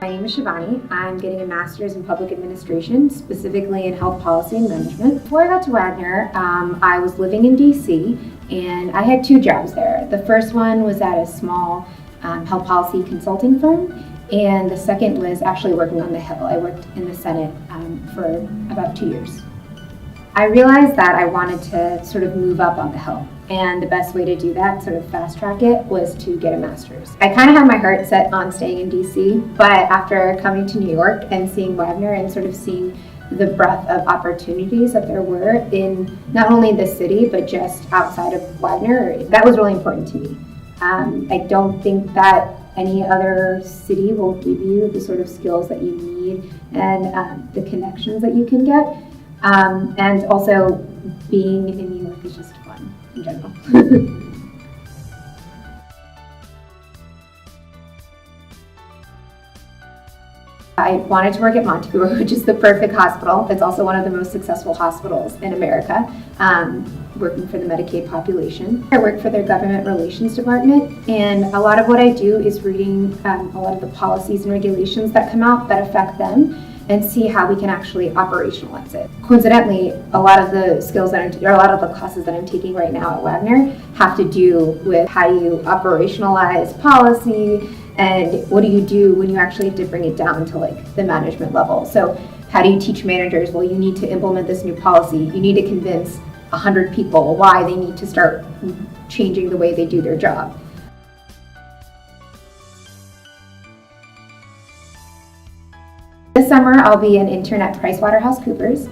My name is Shivani. I'm getting a master's in public administration, specifically in health policy and management. Before I got to Wagner, I was living in DC, and I had two jobs there. The first one was at a small health policy consulting firm, and the second was actually working on the Hill. I worked in the Senate for about 2 years. I realized that I wanted to sort of move up on the Hill, and the best way to do that, sort of fast track it, was to get a master's. I kind of had my heart set on staying in DC, but after coming to New York and seeing Wagner and sort of seeing the breadth of opportunities that there were in not only the city, but just outside of Wagner, that was really important to me. I don't think that any other city will give you the sort of skills that you need and the connections that you can get. And also, being in New York is just fun in general. I wanted to work at Montefiore, which is the perfect hospital. It's also one of the most successful hospitals in America, working for the Medicaid population. I work for their government relations department, and a lot of what I do is reading a lot of the policies and regulations that come out that affect them, and see how we can actually operationalize it. Coincidentally, a lot of the skills that a lot of the classes that I'm taking right now at Wagner have to do with how do you operationalize policy, and what do you do when you actually have to bring it down to like the management level. So how do you teach managers, well, you need to implement this new policy, you need to convince 100 people why they need to start changing the way they do their job. This summer, I'll be an intern at PricewaterhouseCoopers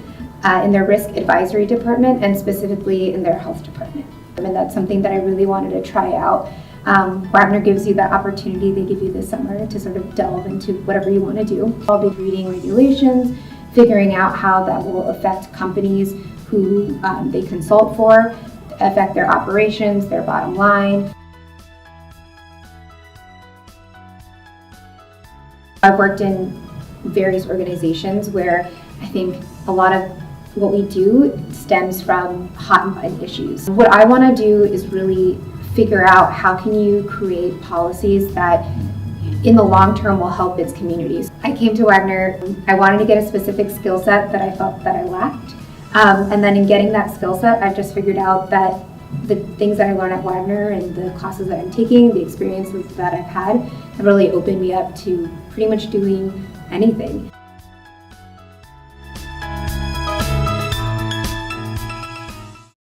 in their risk advisory department, and specifically in their health department. And that's something that I really wanted to try out. Wagner gives you that opportunity. They give you this summer to sort of delve into whatever you want to do. I'll be reading regulations, figuring out how that will affect companies who they consult for, affect their operations, their bottom line. I've worked in various organizations where I think a lot of what we do stems from hot and button issues. What I want to do is really figure out how can you create policies that in the long term will help its communities. I came to Wagner, I wanted to get a specific skill set that I felt that I lacked. And then in getting that skill set, I've just figured out that the things that I learned at Wagner and the classes that I'm taking, the experiences that I've had, have really opened me up to pretty much doing anything.